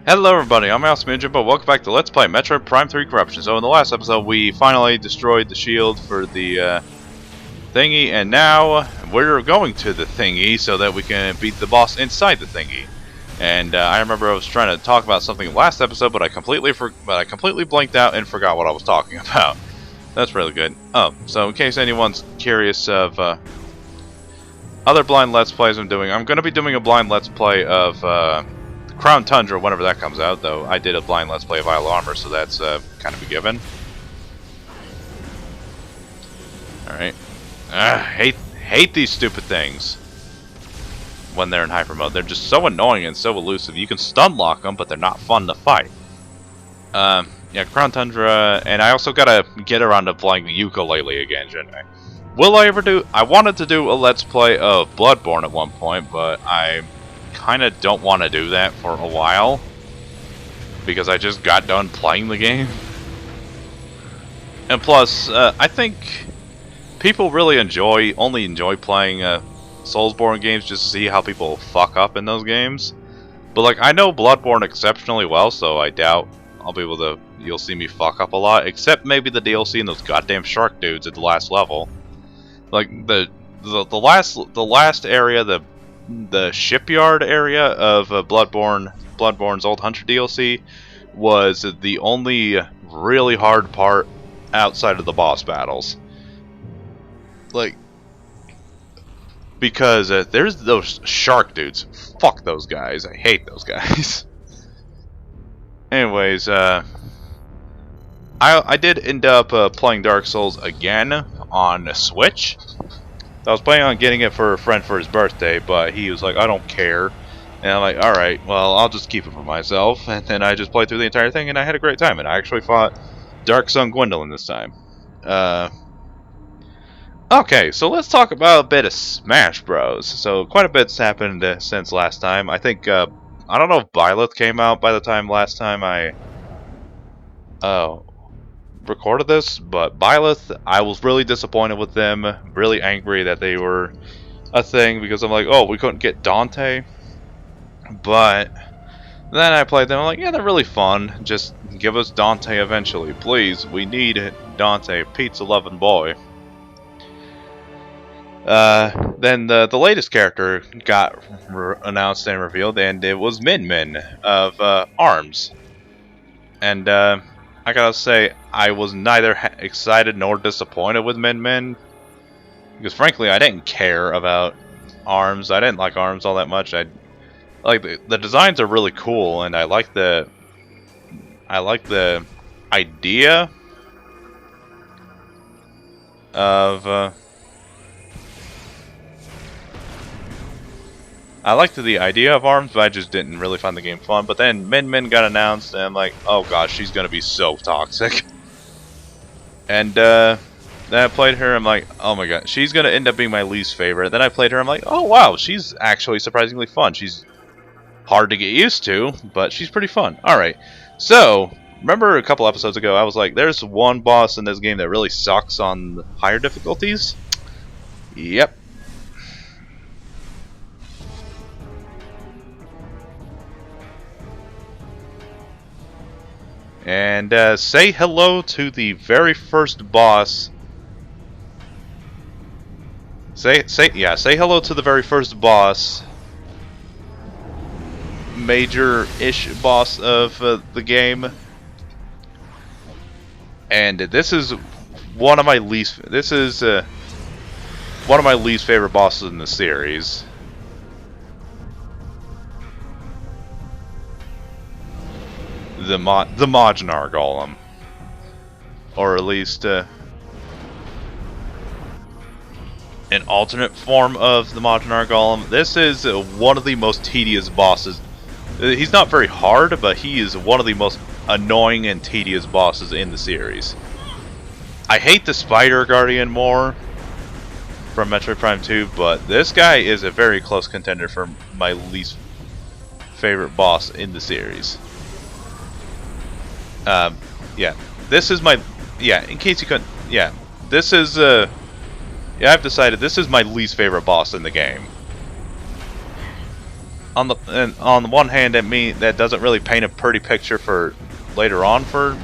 Hello everybody, I'm Mouse Ninja, but welcome back to Let's Play Metroid Prime 3 Corruption. So in the last episode we finally destroyed the shield for the thingy, and now we're going to the thingy so that we can beat the boss inside the thingy. And I remember I was trying to talk about something last episode, but I completely blanked out and forgot what I was talking about. That's really good. Oh, so in case anyone's curious of other blind Let's Plays I'm doing, I'm going to be doing a blind Let's Play of Crown Tundra whenever that comes out, though I did a blind Let's Play of Isle Armor, so that's kind of a given. Alright. Hate these stupid things when they're in hyper mode. They're just so annoying and so elusive. You can stun lock them, but they're not fun to fight. Yeah, Crown Tundra, and I also gotta get around to playing the ukulele again, shouldn't I? Will I ever do... I wanted to do a Let's Play of Bloodborne at one point, but I kind of don't want to do that for a while because I just got done playing the game. And plus, I think people really only enjoy playing Soulsborne games just to see how people fuck up in those games. But like, I know Bloodborne exceptionally well, so I doubt I'll be able to. You'll see me fuck up a lot, except maybe the DLC and those goddamn shark dudes at the last level. Like the last area, the shipyard area of Bloodborne's Old Hunter DLC was the only really hard part outside of the boss battles. Like, because there's those shark dudes. Fuck those guys. I hate those guys. Anyways, I did end up playing Dark Souls again on Switch. I was planning on getting it for a friend for his birthday, but he was like, I don't care. And I'm like, alright, well, I'll just keep it for myself. And then I just played through the entire thing, and I had a great time. And I actually fought Dark Sun Gwendolyn this time. Okay, so let's talk about a bit of Smash Bros. So quite a bit's happened since last time. I think, I don't know if Byleth came out by the time last time I recorded this, but Byleth, I was really disappointed with them, really angry that they were a thing, because I'm like, oh, we couldn't get Dante. But then I played them, I'm like, yeah, they're really fun, just give us Dante eventually, please, we need Dante, pizza loving boy. Then the latest character got announced and revealed, and it was MidMen of ARMS. And I gotta say, I was neither excited nor disappointed with MidMen, because frankly, I didn't care about ARMS. I didn't like ARMS all that much. I like the designs are really cool, and I like the idea of I liked the idea of ARMS, but I just didn't really find the game fun. But then MidMen got announced, and I'm like, oh gosh, she's gonna be so toxic. And then I played her, I'm like, oh my god, she's gonna end up being my least favorite. Then I played her, I'm like, oh wow, she's actually surprisingly fun. She's hard to get used to, but she's pretty fun. Alright, so, remember a couple episodes ago, I was like, there's one boss in this game that really sucks on higher difficulties? Yep. And say hello to the very first boss. Say hello to the very first boss. Major-ish boss of the game. And this is one of my least favorite bosses in the series. The Majnar Golem, or at least an alternate form of the Majnar Golem. This is one of the most tedious bosses. He's not very hard, but he is one of the most annoying and tedious bosses in the series. I hate the Spider Guardian more from Metroid Prime 2, but this guy is a very close contender for my least favorite boss in the series. Yeah, this is my, in case you couldn't, this is, I've decided this is my least favorite boss in the game. on the one hand, that doesn't really paint a pretty picture for later on for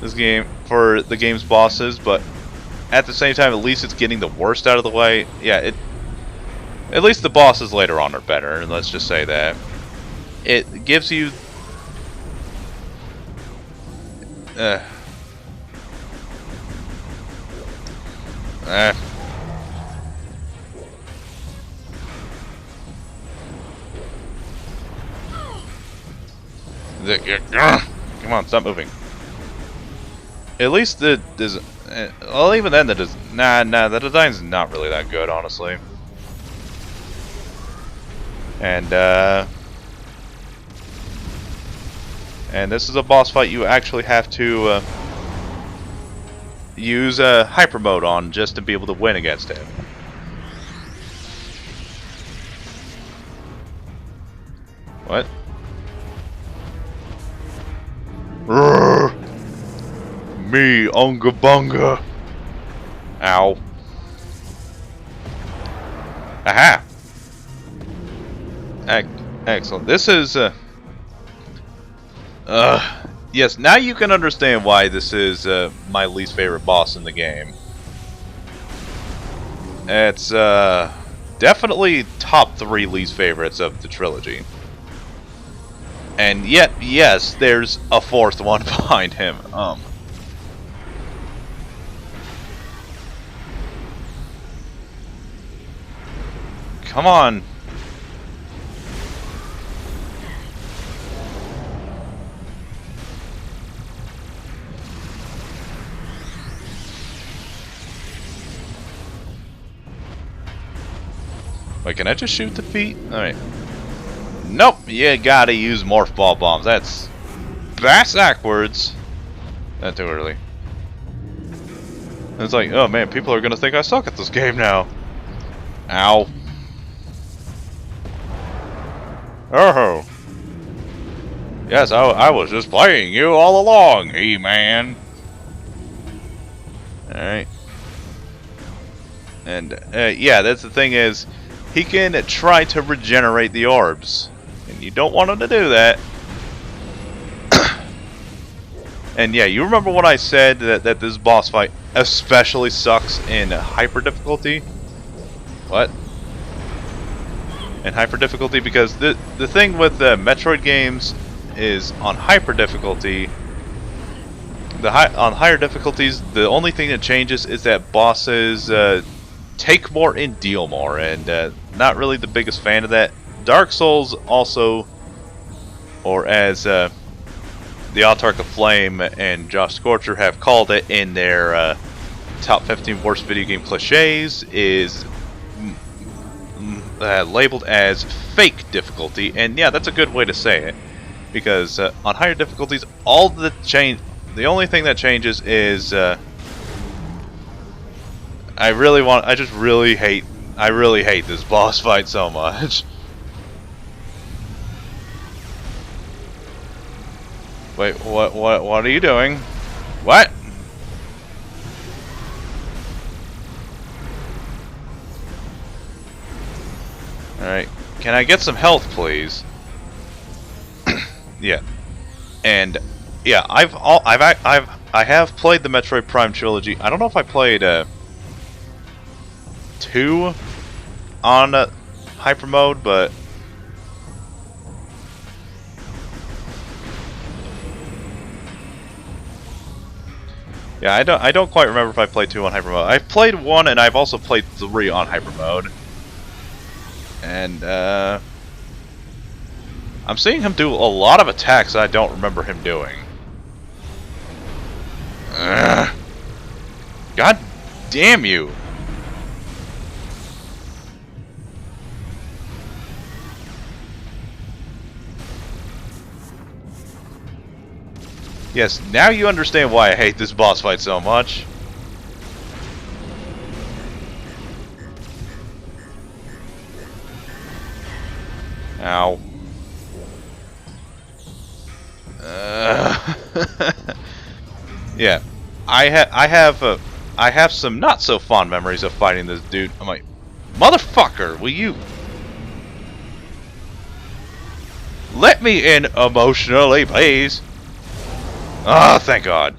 this game, for the game's bosses, but at the same time, at least it's getting the worst out of the way. Yeah, at least the bosses later on are better, and let's just say that. It gives you come on, stop moving. At least the well, even then the design's not really that good, honestly. And this is a boss fight you actually have to use hyper mode on just to be able to win against him. What? Rrrr. Me, Unga Bunga. Ow. Aha! Excellent. This is, yes, now you can understand why this is, my least favorite boss in the game. It's, definitely top 3 least favorites of the trilogy. And yet, yes, there's a 4th one behind him. Come on. Wait, can I just shoot the feet? Alright. Nope, you gotta use Morph Ball Bombs. That's backwards. Not too early. It's like, oh man, people are gonna think I suck at this game now. Ow. Oh. Yes, I was just playing you all along, He-Man. Alright. And, yeah, that's the thing is, he can try to regenerate the orbs. And you don't want him to do that. And yeah, you remember what I said, that this boss fight especially sucks in hyper difficulty? What? In hyper difficulty, because the thing with the Metroid games is on hyper difficulty, on higher difficulties, the only thing that changes is that bosses take more and deal more, and not really the biggest fan of that. Dark Souls also, or as the Autarch of Flame and Josh Scorcher have called it in their top 15 worst video game cliches, is labeled as fake difficulty. And yeah, that's a good way to say it, because on higher difficulties, the only thing that changes is I really hate this boss fight so much. Wait, what are you doing? What? Alright, can I get some health, please? Yeah. And yeah, I have played the Metroid Prime trilogy. I don't know if I played 2 on hyper mode, but yeah, I don't quite remember if I played 2 on hyper mode. I've played 1, and I've also played 3 on hyper mode. And I'm seeing him do a lot of attacks that I don't remember him doing. God damn you! Yes, now you understand why I hate this boss fight so much. Ow. Yeah, I have some not so fond memories of fighting this dude. I'm like, Motherfucker, will you let me in emotionally, please? Ah, oh, thank God.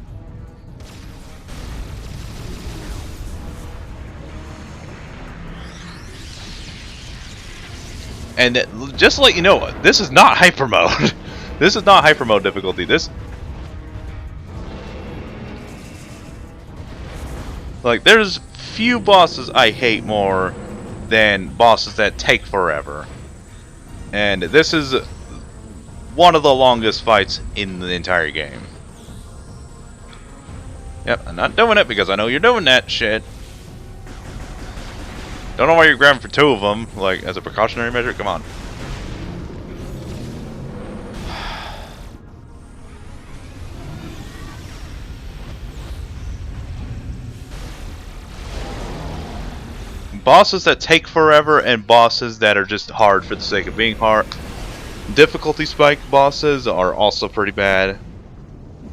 And just to let you know, this is not hyper mode. This is not hyper mode difficulty. There's few bosses I hate more than bosses that take forever. And this is one of the longest fights in the entire game. Yep, I'm not doing it because I know you're doing that shit. Don't know why you're grabbing for two of them, like, as a precautionary measure. Come on. Bosses that take forever and bosses that are just hard for the sake of being hard. Difficulty spike bosses are also pretty bad.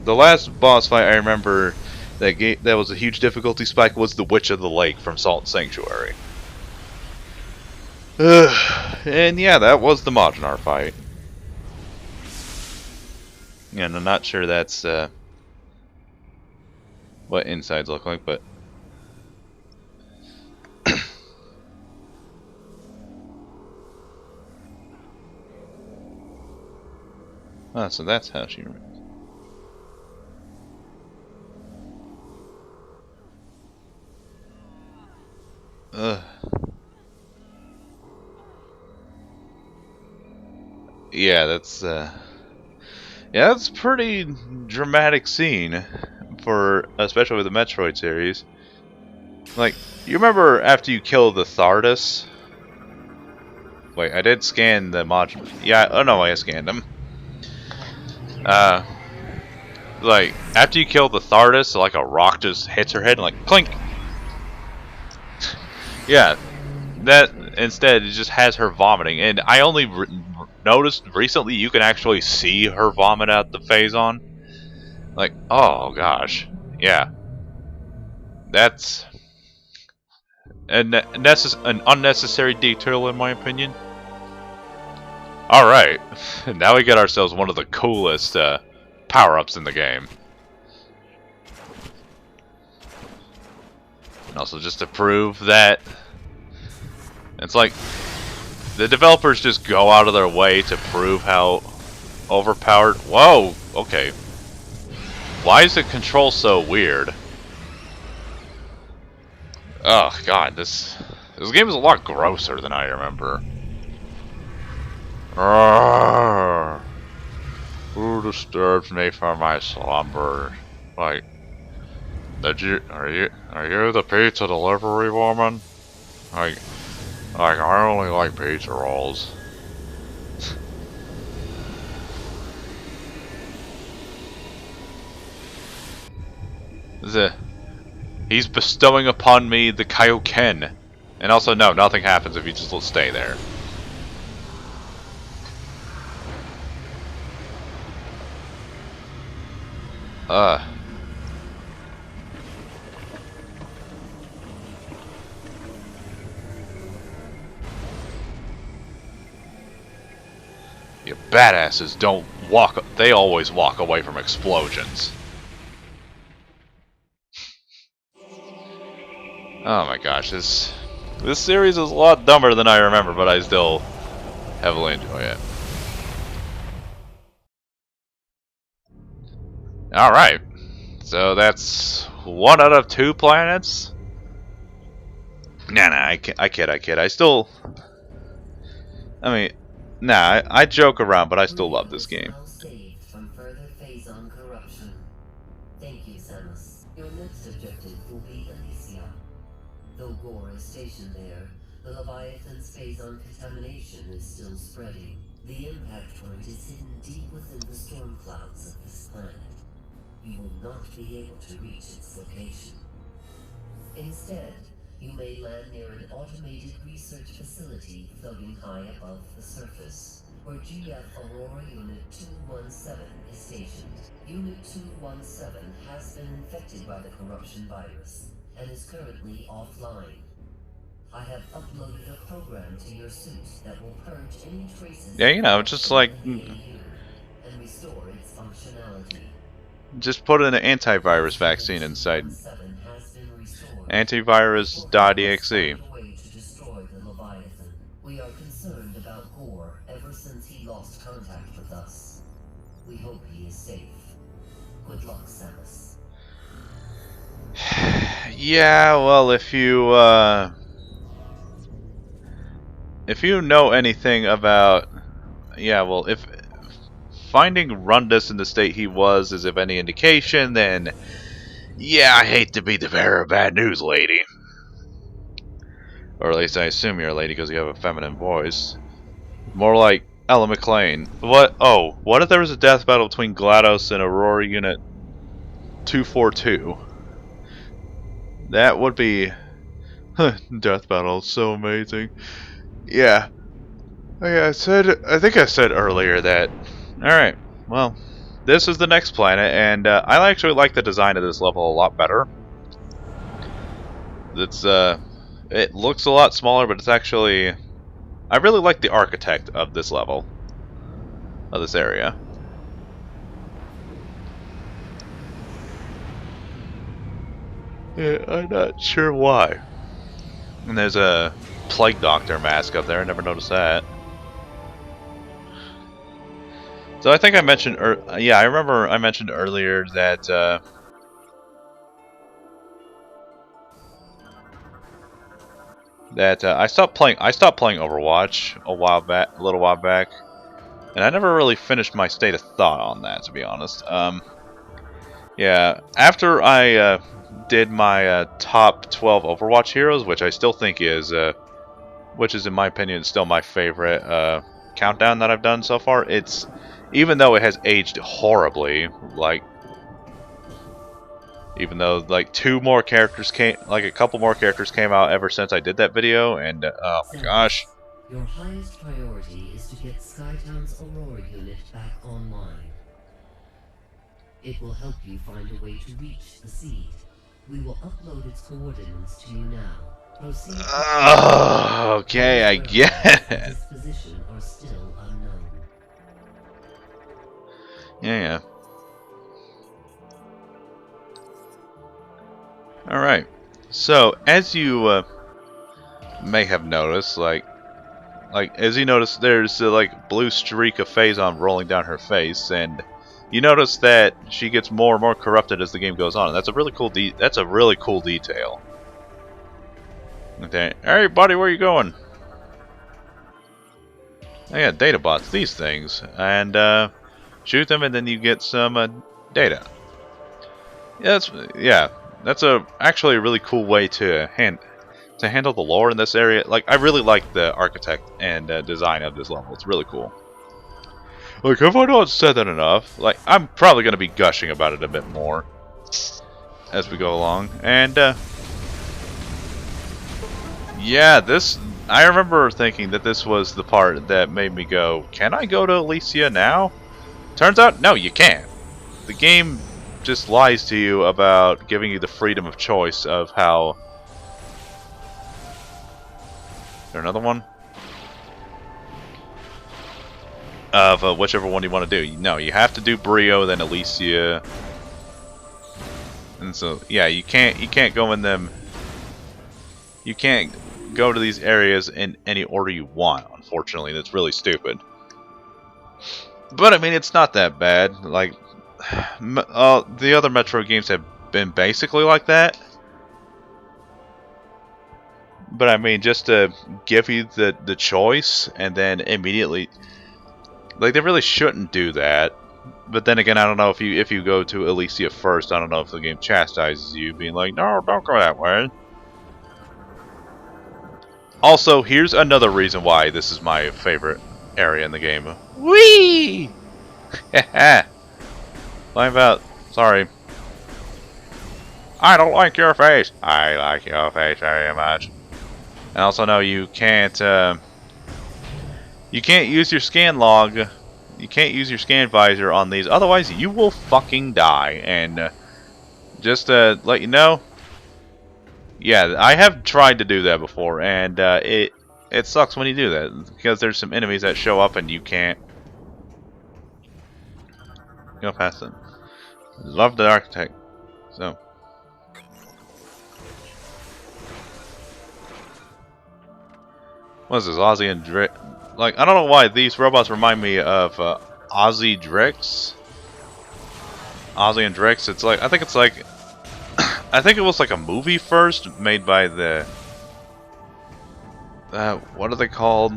The last boss fight I remember that was a huge difficulty spike was the Witch of the Lake from Salt Sanctuary. And yeah, that was the Majnar fight. And I'm not sure that's what insides look like, but oh, so that's how she runs. Ugh. Yeah, that's a pretty dramatic scene for, especially with the Metroid series. Like, you remember after you kill the Thardus? Wait, I did scan the module. Yeah, oh no, I scanned them. Like, after you kill the Thardus, like a rock just hits her head and like, clink! Yeah, that instead it just has her vomiting, and I only noticed recently you can actually see her vomit out the Phazon. Like, oh gosh, yeah, that's an unnecessary detail in my opinion. All right, now we get ourselves one of the coolest power-ups in the game. And also just to prove that it's like the developers just go out of their way to prove how overpowered. Whoa, okay. Why is the control so weird? Oh god, this game is a lot grosser than I remember. Who disturbs me from my slumber? Like, are you the pizza delivery woman? Like I only like pizza rolls. He's bestowing upon me the Kaioken. And also, no, nothing happens if you just stay there. You badasses don't walk. They always walk away from explosions. Oh my gosh, this series is a lot dumber than I remember, but I still heavily enjoy it. Alright, so that's 1 out of 2 planets? Nah, I kid. I joke around, but I still love this game. From further Phazon corruption. Thank you, Samus. Your next objective will be Elysia. Though Gore is stationed there, the Leviathan's Phazon contamination is still spreading. The impact point is hidden deep within the storm clouds of this planet. You will not be able to reach its location. Instead, you may land near an automated research facility floating high above the surface, where GF Aurora Unit 217 is stationed. Unit 217 has been infected by the corruption virus and is currently offline. I have uploaded a program to your suit that will purge any traces Yeah, you know, just like of the AU and restore its functionality. just put an antivirus vaccine inside. 217 has been restored. Antivirus.exe. Find a way to destroy the Leviathan. We are concerned about Gore ever since he lost contact with us. We hope he is safe. Good luck, Samus. Yeah, well, if you know anything about, yeah, well, if finding Rundus in the state he was is of any indication, then yeah, I hate to be the bearer of bad news, lady. Or at least I assume you're a lady because you have a feminine voice. More like Ella McLean. What? Oh, what if there was a death battle between GLaDOS and Aurora Unit 242? That would be death battle, so amazing. Yeah. I think I said earlier that. Alright, well, this is the next planet, and I actually like the design of this level a lot better. It looks a lot smaller, but it's actually... I really like the architect of this level. Of this area. Yeah, I'm not sure why. And there's a Plague Doctor mask up there, I never noticed that. So I think I mentioned, yeah, I remember I mentioned earlier that I stopped playing Overwatch a little while back, and I never really finished my state of thought on that, to be honest. Yeah, after I did my top 12 Overwatch heroes, which I still think is, which is in my opinion still my favorite countdown that I've done so far. It's, even though it has aged horribly, like, even though like a couple more characters came out ever since I did that video, and oh my gosh. Your highest priority is to get Skytown's Aurora unit back online. It will help you find a way to reach the seed. We will upload its coordinates to you now. Proceed. Okay, I get it. Its position are still unknown. Yeah. Alright, so as you may have noticed, as you notice, there's a blue streak of Phazon rolling down her face, and you notice that she gets more and more corrupted as the game goes on. And that's a really cool detail. Okay, hey buddy, where you going? Oh yeah, data bots, these things, and shoot them, and then you get some data. Yeah, that's actually a really cool way to handle the lore in this area. Like, I really like the architect and design of this level. It's really cool. Like, have I not said that enough? Like, I'm probably going to be gushing about it a bit more as we go along. And, yeah, I remember thinking that this was the part that made me go, can I go to Elysia now? Turns out, no, you can't. The game just lies to you about giving you the freedom of choice of how... Is there another one? Of whichever one you want to do. No, you have to do Brio, then Elysia. And so, yeah, you can't go in them... You can't go to these areas in any order you want, unfortunately. That's really stupid. But, I mean, it's not that bad. Like, the other Metroid games have been basically like that. But, I mean, just to give you the choice, and then immediately... Like, they really shouldn't do that. But then again, I don't know if you go to Elysia first, I don't know if the game chastises you, being like, no, don't go that way. Also, here's another reason why this is my favorite area in the game. Whee! Haha. Climb out. Sorry. I don't like your face. I like your face very much. And also, no, you can't use your scan log. You can't use your scan visor on these, otherwise you will fucking die. And just to let you know, Yeah, I have tried to do that before, and it sucks when you do that because there's some enemies that show up and you can't go past them. Love the architect. So, what is this, Ozzy and Drix? Like, I don't know why these robots remind me of Ozzy Drix. Ozzy and Drix. It's like, I think it's like, I think it was like a movie first made by the what are they called?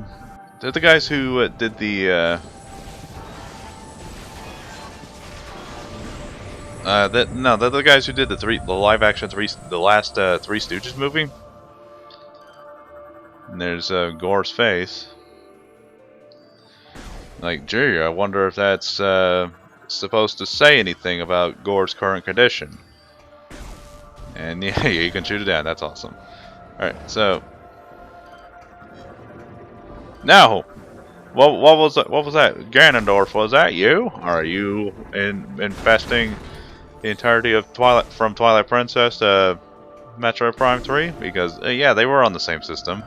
They're the guys who did the they're the guys who did the live action the last Three Stooges movie. And there's Gore's face. Like, gee, I wonder if that's supposed to say anything about Gore's current condition. And yeah, you can shoot it down. That's awesome. All right, so now, what was that? What was that? Ganondorf, was that you? Are you infesting the entirety of Twilight Princess to Metroid Prime 3? Because yeah, they were on the same system.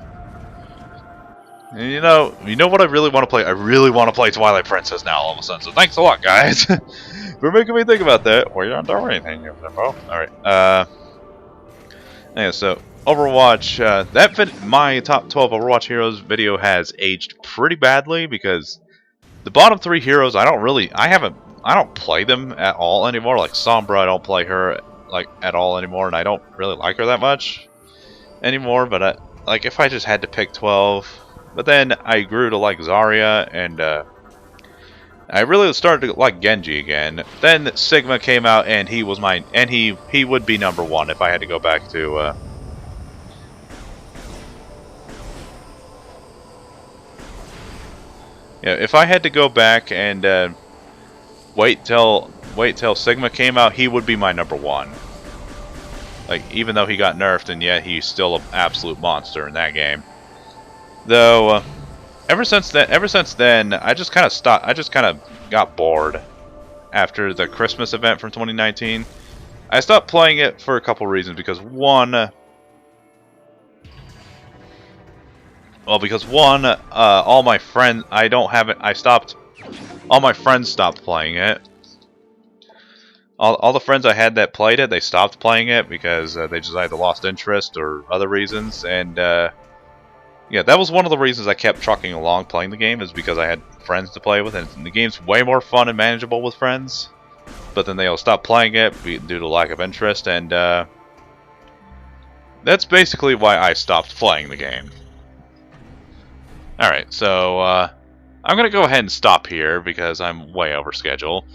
And you know what I really want to play? I really want to play Twilight Princess now all of a sudden. So thanks a lot, guys, for making me think about that. We don't do anything, all right. Yeah, so Overwatch. My top 12 Overwatch heroes video has aged pretty badly because the bottom 3 heroes I don't play them at all anymore. Like Sombra, I don't play her like at all anymore, and I don't really like her that much anymore. But like if I just had to pick 12, but then I grew to like Zarya, and I really started to like Genji again. Then Sigma came out, and he was mine, and he would be number 1 if I had to go back to. Yeah, if I had to go back and wait till Sigma came out, he would be my number 1. Like, even though he got nerfed, and yet he's still an absolute monster in that game. Though, ever since then, I just kind of stopped. I just kind of got bored after the Christmas event from 2019. I stopped playing it for a couple reasons. Because one, all my friends, I don't have it. I stopped. All my friends stopped playing it. All the friends I had that played it, they stopped playing it because they just either lost interest or other reasons. And yeah, that was one of the reasons I kept trucking along playing the game, is because I had friends to play with, and the game's way more fun and manageable with friends. But then they all stopped playing it due to lack of interest, and that's basically why I stopped playing the game. Alright, so I'm going to go ahead and stop here because I'm way over schedule.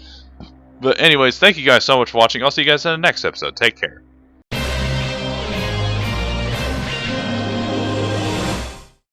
But anyways, thank you guys so much for watching. I'll see you guys in the next episode. Take care.